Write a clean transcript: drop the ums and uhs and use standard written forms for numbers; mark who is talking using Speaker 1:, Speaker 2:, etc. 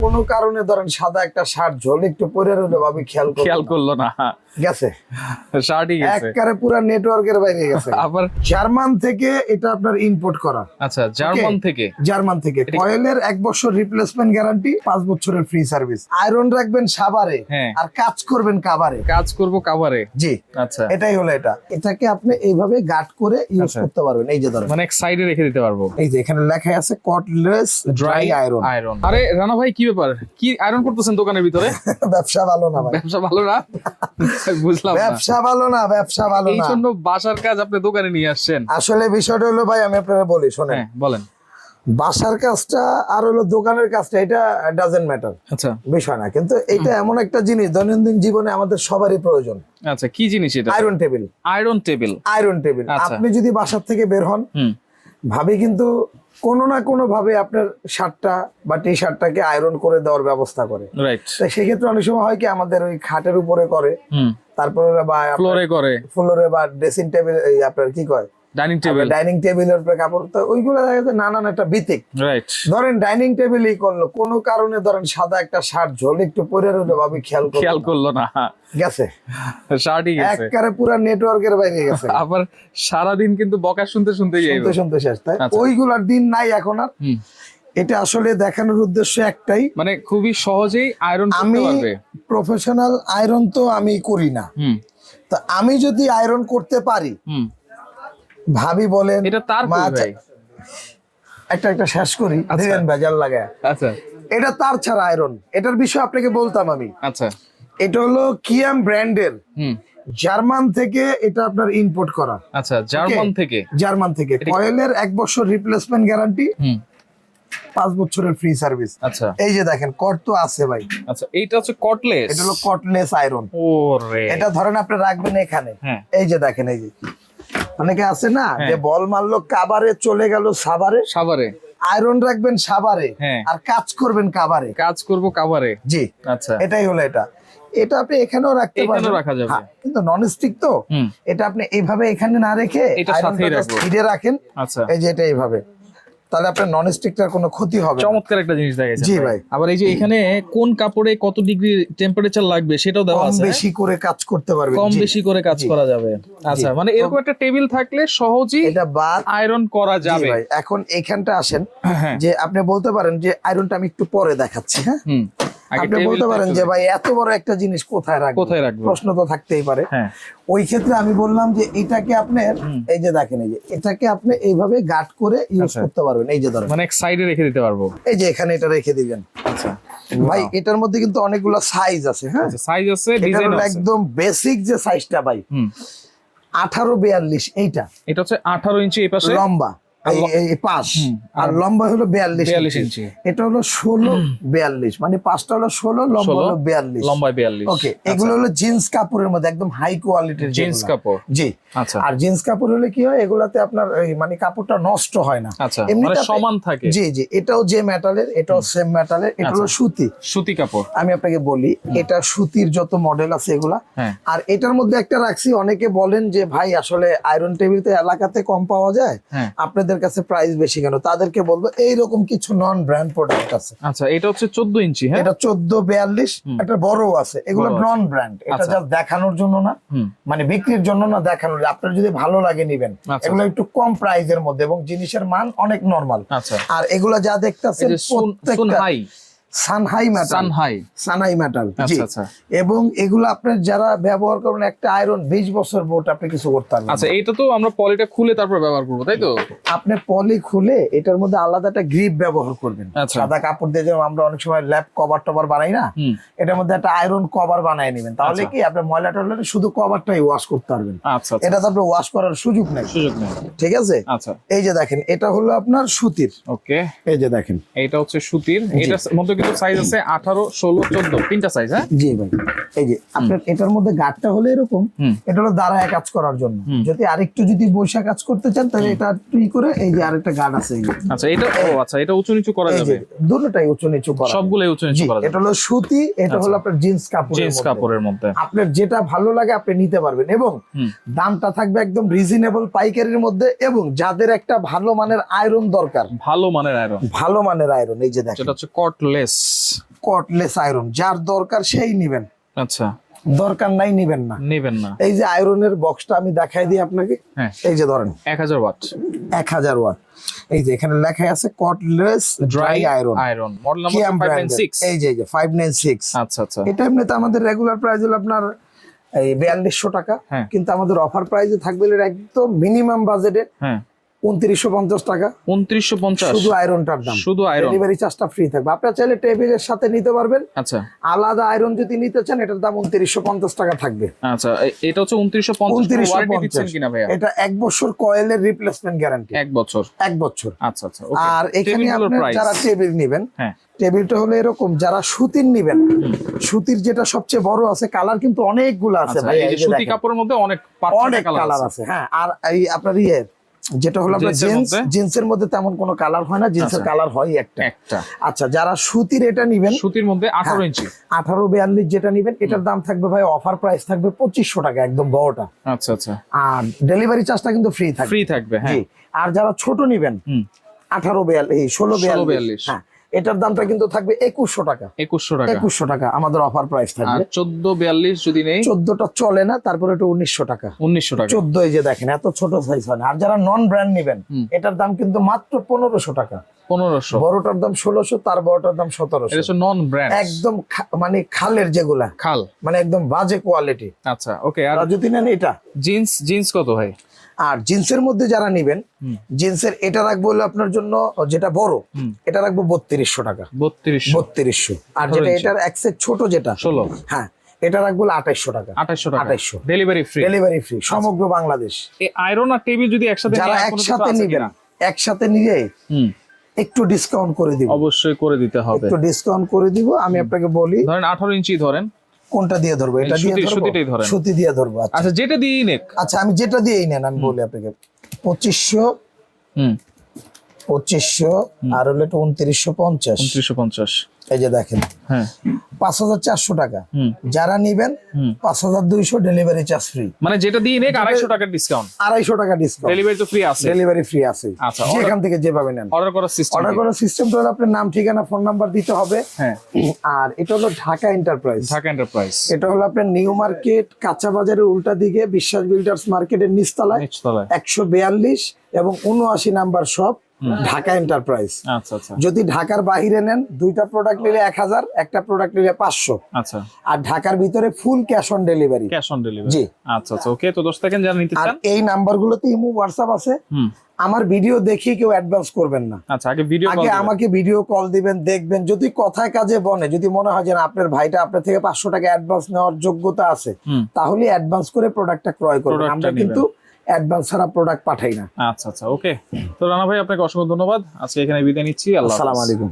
Speaker 1: কোনো কারণে ধরেন সাদা একটা শার্ট ঝোল একটু পরে রইলো ভাবি
Speaker 2: খেয়াল করলো না,
Speaker 1: গেছে
Speaker 2: শার্টই গেছে
Speaker 1: একবারে পুরো নেটওয়ার্কের বাইরে গেছে।
Speaker 2: আবার
Speaker 1: জার্মান থেকে এটা আপনার ইম্পোর্ট করা।
Speaker 2: আচ্ছা, জার্মান থেকে?
Speaker 1: জার্মান থেকে। কয়েলের 1 বছর রিপ্লেসমেন্ট গ্যারান্টি, 5 বছরের ফ্রি সার্ভিস। আয়রন রাখবেন সাভারে আর কাজ করবেন কাভারে।
Speaker 2: কাজ করব কাভারে,
Speaker 1: জি।
Speaker 2: আচ্ছা,
Speaker 1: এটাই হলো এটা। এটাকে আপনি এইভাবে গার্ড করে ইউজ করতে পারবেন। এই যে ধরেন
Speaker 2: মানে এক সাইডে রেখে দিতে পারবো।
Speaker 1: এই যে এখানে লেখা আছে কর্ডলেস ড্রাই আয়রন।
Speaker 2: আরে রানা ভাই, কি ব্যাপার? কি আয়রন করতেছেন দোকানের ভিতরে?
Speaker 1: ব্যবসা ভালো না ভাই।
Speaker 2: ব্যবসা ভালো না? বুঝলাম না।
Speaker 1: ব্যবসা ভালো না, ব্যবসা ভালো না।
Speaker 2: এই জন্য বাসার কাজ আপনি দোকানে নিয়ে আসছেন?
Speaker 1: আসলে বিষয়টা হলো ভাই, আমি আপনাকে বলি শোনেন।
Speaker 2: হ্যাঁ, বলেন।
Speaker 1: বাসার কাজটা আর হলো দোকানের কাজটা, এটা ডাজেন্ট ম্যাটার,
Speaker 2: আচ্ছা,
Speaker 1: বিষয় না। কিন্তু এটা এমন একটা জিনিস দৈনন্দিন জীবনে আমাদের সবারই প্রয়োজন।
Speaker 2: আচ্ছা, কি জিনিস এটা?
Speaker 1: Iron table.
Speaker 2: Iron table,
Speaker 1: iron table. আপনি যদি বাসার থেকে বের হন, ভাবি কিন্তু কোনো না কোনো ভাবে আপনার শার্টটা বা টি শার্টটাকে আয়রন করে দেওয়ার ব্যবস্থা করে।
Speaker 2: রাইট।
Speaker 1: সেক্ষেত্রে অনেক সময় হয় কি আমাদের ওই খাটের উপরে করে, তারপরে বা
Speaker 2: ফ্লোরে করে,
Speaker 1: ফ্লোরে বা ড্রেসিং টেবিল, আপনার কি কয়,
Speaker 2: ডাইনিং টেবিল।
Speaker 1: ডাইনিং টেবিলের উপরে কাপড়, তো ওইগুলো দেখা যাচ্ছে নানান একটা বিতিক।
Speaker 2: রাইট।
Speaker 1: ধরেন ডাইনিং টেবিলই করলো, কোনো কারণে ধরেন সাদা একটা শার্ট ঝোল একটু পরে রইলো ভাবি খেয়াল
Speaker 2: করলো না,
Speaker 1: গেছে
Speaker 2: শার্টই গেছে
Speaker 1: একবারে পুরো নেটওয়ার্কের বাইরে গেছে।
Speaker 2: আবার সারাদিন কিন্তু বকা শুনতে
Speaker 1: শুনতে শেষ। তাই ওইগুলার দিন নাই এখন আর। এটা আসলে দেখানোর উদ্দেশ্য একটাই,
Speaker 2: মানে খুবই সহজেই আয়রন করতে পারবে।
Speaker 1: প্রফেশনাল আয়রন তো আমি করি না, তো আমি যদি আয়রন করতে পারি, ভাবি বলেন
Speaker 2: এটা তার ভাই
Speaker 1: একটা শেষ করি, দেখেন ভেজাল লাগায়।
Speaker 2: আচ্ছা,
Speaker 1: এটা তার ছাড়া আয়রন। এটার বিষয়ে আপনাকে বলতাম আমি।
Speaker 2: আচ্ছা,
Speaker 1: এটা হলো কিয়াম ব্র্যান্ডের, জার্মান থেকে এটা আপনার ইম্পোর্ট করা।
Speaker 2: আচ্ছা, জার্মান থেকে।
Speaker 1: কয়েলের 1 বছর রিপ্লেসমেন্ট গ্যারান্টি, 5 বছরের ফ্রি সার্ভিস।
Speaker 2: আচ্ছা,
Speaker 1: এই যে দেখেন কট তো আছে ভাই।
Speaker 2: আচ্ছা, এইটা হচ্ছে কটলেস।
Speaker 1: এটা হলো কটলেস আয়রন।
Speaker 2: ওরে,
Speaker 1: এটা ধরেন আপনি রাখবেন এখানে। এই যে দেখেন, এই যে অনেকে আছে না যে বল মারলো কাবারে চলে গেল সাভারে, আয়রন রাখবেন সাভারে আর কাজ করবেন কাভারে।
Speaker 2: কাজ করব কাভারে,
Speaker 1: জি।
Speaker 2: আচ্ছা,
Speaker 1: এটাই হলো এটা। এটা আপনি এখানেও রাখতে পারবেন,
Speaker 2: এখানেও রাখা যাবে,
Speaker 1: কিন্তু নন স্টিক তো। এটা আপনি এইভাবে এখানে না রেখে
Speaker 2: এটা সাথেই রাখবেন,
Speaker 1: সাইডে রাখেন।
Speaker 2: আচ্ছা,
Speaker 1: এই যে এটা এইভাবে, তাহলে আপনার নন স্টিকটার কোনো ক্ষতি হবে না।
Speaker 2: চমৎকার একটা জিনিস দেখাইছেন।
Speaker 1: জি ভাই।
Speaker 2: আবার এই যে এখানে কোন কাপড়ে কত ডিগ্রি টেম্পারেচার লাগবে সেটাও দেওয়া আছে।
Speaker 1: কম বেশি করে কাজ করতে পারবেন,
Speaker 2: কম বেশি করে কাজ করা যাবে। আচ্ছা, মানে এরকম একটা টেবিল থাকলে সহজেই
Speaker 1: এটা বাদ
Speaker 2: আয়রন করা যাবে।
Speaker 1: ভাই এখন এখানটা আসেন, যে আপনি বলতে পারেন যে আয়রনটা আমি একটু পরে দেখাচ্ছি। হ্যাঁ, আপনি বলতে পারেন যে ভাই এত বড় একটা জিনিস কোথায় রাখবো, প্রশ্ন তো থাকতেই পারে। ওই ক্ষেত্রে আমি বললাম যে এটাকে আপনি এই যে দেখেন, এই যে এটাকে আপনি এইভাবে গার্ড করে ইউজ করতে পারবেন। এই যে ধরেন
Speaker 2: মানে এক সাইডে রেখে দিতে পারবো,
Speaker 1: এই যে এখানে এটা রেখে দিবেন। আচ্ছা ভাই, এটার মধ্যে কিন্তু অনেকগুলো সাইজ আছে। হ্যাঁ,
Speaker 2: সাইজ আছে, ডিজাইন আছে।
Speaker 1: একদম বেসিক যে সাইজটা ভাই 18-42, এটা হচ্ছে
Speaker 2: 18 ইঞ্চি এই পাশে
Speaker 1: লম্বা, এই পাশ, আর লম্বা হলো 42 ইঞ্চি। এটা হলো 16-42, মানে পাঁচটা হলো 16, লম্বা হলো 42,
Speaker 2: লম্বা 42।
Speaker 1: ওকে, এগুলো হলো জিন্স কাপড়ের মধ্যে একদম হাই কোয়ালিটির
Speaker 2: জিন্স কাপড়।
Speaker 1: জি।
Speaker 2: আচ্ছা,
Speaker 1: আর জিন্স কাপড় হলে কি হয়, এগুলাতে আপনার মানে কাপড়টা নষ্ট হয় না,
Speaker 2: মানে সমান থাকে।
Speaker 1: জি জি। এটাও যে মেটালের, এটাও সেম মেটালের। এটা হলো সুতি কাপড়। আমি আপনাকে বলি, এটা সুতির যত মডেল আছে এগুলা। আর এটার মধ্যে একটা রাখছি, অনেকে বলেন যে ভাই আসলে আয়রন টেবিল তো এলাকাতে কম পাওয়া যায়, আপনাদের কাছে প্রাইস বেশি কেন? তাদেরকে বলবো এইরকম কিছু নন ব্র্যান্ড প্রোডাক্ট আছে।
Speaker 2: আচ্ছা, এটা হচ্ছে 14 ইঞ্চি। হ্যাঁ,
Speaker 1: এটা 14-42, একটা বড় আছে। এগুলো নন ব্র্যান্ড, এটা জাস্ট দেখানোর জন্য না, মানে বিক্রির জন্য না, দেখানোর। আপনার যদি ভালো লাগে নিবেন। এগুলো একটু কম প্রাইসের মধ্যে এবং জিনিসের মান অনেক নরমাল। আর এগুলা যা দেখতেছেন প্রত্যেকটা সানহাই মেটাল। এবং এগুলো আপনার যারা ব্যবহার করবেন, একটা আয়রন 20 বছর বোট আপনি কিছু করতে পারবেন।
Speaker 2: আচ্ছা, এটা তো আমরা পলিটা খুলে তারপর ব্যবহার করবো, তাই তো?
Speaker 1: আপনি পলি খুলে এটার মধ্যে আলাদা একটা গ্রিপ ব্যবহার করবেন। সাদা কাপড় দিয়ে যেমন আমরা অনেক সময় ল্যাপ কভার টভার বানাই না, এটার মধ্যে একটা আয়রন কভার বানায় নেবেন। তাহলে কি আপনি ময়লা টয়লা শুধু কভারটাই ওয়াশ করতে পারবেন। এটা তো আপনি ওয়াশ করার সুযোগ নাই। ঠিক আছে। আচ্ছা, এই যে দেখেন, এটা হলো আপনার সুতির। ওকে, এই যে দেখেন,
Speaker 2: এটা হচ্ছে সুতির। এটার মধ্যে কিন্তু সাইজ আছে 18, 16, 14, তিনটা সাইজ। হ্যাঁ,
Speaker 1: জি ভাই। এই যে আপনার এটার মধ্যে গার্ডটা হলো এরকম, এটা হলো দাঁড়ায় কাজ করার জন্য। যদি আরেকটু যদি বৈশা কাজ করতে চান, তাহলে এটা তুই করে এই যে আরেকটা গার্ড আছে।
Speaker 2: আচ্ছা, এটা আচ্ছা, এটা উঁচু নিচু করা যাবে।
Speaker 1: দুটোটাই উঁচু নিচু করা,
Speaker 2: সবগুলাই উঁচু নিচু করা যাবে।
Speaker 1: এটা হলো সুতি, এটা হলো আপনার জিন্স কাপড়ের মধ্যে। আপনার যেটা ভালো লাগে আপনি নিতে পারবেন, এবং দামটা থাকবে একদম রিজনেবল পাইকারির মধ্যে। এবং যাদের একটা ভালো মানের আয়রন দরকার,
Speaker 2: ভালো মানের আয়রন।
Speaker 1: এই যে দেখেন,
Speaker 2: এটা হচ্ছে কটলেস।
Speaker 1: কটলেস আয়রন, যার দরকার সেই নিবেন,
Speaker 2: আচ্ছা
Speaker 1: দরকার নাই নিবেন না।
Speaker 2: নেবেন না।
Speaker 1: এই যে আয়রনের বক্সটা আমি দেখাই দিই আপনাকে।
Speaker 2: হ্যাঁ
Speaker 1: এই যে ধরেন
Speaker 2: 1000 ওয়াট
Speaker 1: 1000 ওয়াট, এই যে এখানে লেখা আছে cordless dry iron,
Speaker 2: iron model number 596।
Speaker 1: এই যে 596।
Speaker 2: আচ্ছা আচ্ছা
Speaker 1: এটা এমনিতে আমাদের রেগুলার প্রাইস হলো আপনার এই 4200 টাকা,
Speaker 2: হ্যাঁ।
Speaker 1: কিন্তু আমাদের অফার প্রাইসে থাকবে এর একদম মিনিমাম বাজেটে
Speaker 2: হ্যাঁ
Speaker 1: 2950 টাকা
Speaker 2: 2950
Speaker 1: শুধু আয়রনটার দাম।
Speaker 2: শুধু আয়রন।
Speaker 1: ডেলিভারি চার্জটা ফ্রি থাকবে। আপনারা চাইলে টেবিলের সাথে নিতে পারবেন,
Speaker 2: আচ্ছা
Speaker 1: আলাদা আয়রন যদি নিতে চান এটার দাম 2950 টাকা থাকবে।
Speaker 2: আচ্ছা এটা হচ্ছে 2950 ওয়ারেন্টি দিচ্ছেন কিনা ভাইয়া?
Speaker 1: এটা 1 বছর কয়েলের রিপ্লেসমেন্ট গ্যারান্টি,
Speaker 2: 1 বছর।
Speaker 1: 1 বছর।
Speaker 2: আচ্ছা আচ্ছা ওকে।
Speaker 1: আর এখানে আপনারা যারা টেবিল নেবেন,
Speaker 2: হ্যাঁ
Speaker 1: টেবিলটা হলো এরকম, যারা সুতির নিবেন, সুতির যেটা সবচেয়ে বড় আছে, কালার কিন্তু অনেকগুলো আছে ভাই,
Speaker 2: এই যে সুতি কাপড়ের মধ্যে অনেক
Speaker 1: অনেক কালার আছে। হ্যাঁ, আর এই আপনার যেটা হলো আপনার জিন্সের মধ্যে তেমন কোনো কালার হয় না, জিন্সের কালার হয় একটা। আচ্ছা, যারা সুতির এটা নিবেন,
Speaker 2: সুতির মধ্যে 18 ইঞ্চি
Speaker 1: 1842 যেটা নিবেন, এটার দাম থাকবে ভাই অফার প্রাইস থাকবে 2500 টাকা একদম বড়টা।
Speaker 2: আচ্ছা আচ্ছা।
Speaker 1: আর ডেলিভারি চার্জটা কিন্তু ফ্রি থাকবে।
Speaker 2: ফ্রি থাকবে হ্যাঁ।
Speaker 1: আর যারা ছোট নিবেন 1842 1642, হ্যাঁ এটার দামটা কিন্তু থাকবে 2100 টাকা। 2100 টাকা আমাদের অফার প্রাইস থাকবে।
Speaker 2: আর 1442 যদি নেই,
Speaker 1: 14টা চলে না, তারপরে এটা 1900 টাকা।
Speaker 2: 1900 টাকা
Speaker 1: 14, এই যে দেখেন এত ছোট সাইজ হয় না। আর যারা নন ব্র্যান্ড নিবেন, এটার দাম কিন্তু মাত্র 1500 টাকা।
Speaker 2: 1500।
Speaker 1: বড়টার দাম 1600, তার বড়টার দাম 1700।
Speaker 2: এটা হচ্ছে নন ব্র্যান্ড,
Speaker 1: একদম মানে খালের যেগুলা,
Speaker 2: খাল
Speaker 1: মানে একদম বাজে কোয়ালিটি।
Speaker 2: আচ্ছা ওকে। আর
Speaker 1: যদি নেন এটা
Speaker 2: জিন্স কত ভাই?
Speaker 1: আর জিন্সের মধ্যে যারা নিবেন, জিন্সের এটা রাখবো হলো আপনার জন্য যেটা বড়, এটা রাখবো 3200 টাকা। 3200। আর যেটা এটার এক্সের ছোট যেটা
Speaker 2: 16,
Speaker 1: হ্যাঁ এটা রাখবো 2800 টাকা।
Speaker 2: 2800 ডেলিভারি ফ্রি।
Speaker 1: ডেলিভারি ফ্রি সমগ্র বাংলাদেশ।
Speaker 2: এই আয়রন আর টেবিল যদি একসাথে
Speaker 1: যারা একসাথে নিবেন, একসাথে নিয়ে একটু ডিসকাউন্ট করে দিব,
Speaker 2: অবশ্যই করে দিতে হবে।
Speaker 1: একটু ডিসকাউন্ট করে দিব। আমি আপনাকে বলি,
Speaker 2: ধরেন 18 ইঞ্চি ধরেন,
Speaker 1: কোনটা দিয়ে ধরবো? এটা দিয়ে ধরবো,
Speaker 2: সুতিটাই ধরেন।
Speaker 1: সুতি দিয়ে ধরবো।
Speaker 2: আচ্ছা যেটা দিয়েই নেক।
Speaker 1: আচ্ছা আমি যেটা দিয়েই নেন, আমি বলি আপনাকে 2500, 2500 আর হলো 2950।
Speaker 2: 2950
Speaker 1: এই যে দেখেন,
Speaker 2: হ্যাঁ
Speaker 1: 5400 টাকা। যারা নিবেন 5200 ডেলিভারি চার্জ ফ্রি।
Speaker 2: মানে যেটা দিয়ে নেক 250 টাকা ডিসকাউন্ট।
Speaker 1: 250 টাকা ডিসকাউন্ট।
Speaker 2: ডেলিভারি তো ফ্রি আছে।
Speaker 1: ডেলিভারি ফ্রি আছে।
Speaker 2: আচ্ছা,
Speaker 1: যেখান থেকে যেভাবে নেন।
Speaker 2: অর্ডার করার সিস্টেম,
Speaker 1: অর্ডার করার সিস্টেমটা হলো আপনার নাম, ঠিকানা, ফোন নাম্বার দিতে হবে।
Speaker 2: হ্যাঁ।
Speaker 1: আর এটা হলো ঢাকা এন্টারপ্রাইজ।
Speaker 2: ঢাকা এন্টারপ্রাইজ।
Speaker 1: এটা হলো আপনার নিউ মার্কেট কাঁচা বাজারের উল্টা দিকে, বিশ্বাস বিল্ডার্স মার্কেটের নিচতলায় 142 এবং 79 নাম্বার শপ, ঢাকা এন্টারপ্রাইজ।
Speaker 2: আচ্ছা আচ্ছা।
Speaker 1: যদি ঢাকার বাইরে নেন, দুইটা প্রোডাক্ট নিলে 1000, একটা প্রোডাক্ট নিলে 500।
Speaker 2: আচ্ছা।
Speaker 1: আর ঢাকার ভিতরে full cash on delivery.
Speaker 2: Cash on delivery,
Speaker 1: জি।
Speaker 2: আচ্ছা আচ্ছা ওকে। তো দোস্ত দেখেন যারা নিতে
Speaker 1: আর
Speaker 2: চান,
Speaker 1: এই নাম্বারগুলোতে ইমো, হোয়াটসঅ্যাপ আছে। আমার ভিডিও দেখি কেউ অ্যাডভান্স করবেন না।
Speaker 2: আচ্ছা আগে ভিডিও কল,
Speaker 1: আগে আমাকে ভিডিও কল দিবেন, দেখবেন। যদি কথায় কাজে বনে, যদি মনে হয় যে না আপনার ভাইটা আপনার থেকে 500 টাকা অ্যাডভান্স নেওয়ার যোগ্যতা আছে, তাহলে অ্যাডভান্স করে প্রোডাক্টটা ক্রয় করবেন। আমরা কিন্তু অ্যাডভান্স ছাড়া প্রোডাক্ট পাঠাই না।
Speaker 2: আচ্ছা আচ্ছা ওকে। তো রানা ভাই আপনাকে অসংখ্য ধন্যবাদ। আজকে এখানে বিদায় নিচ্ছি। আল্লাহ,
Speaker 1: আসসালামু আলাইকুম।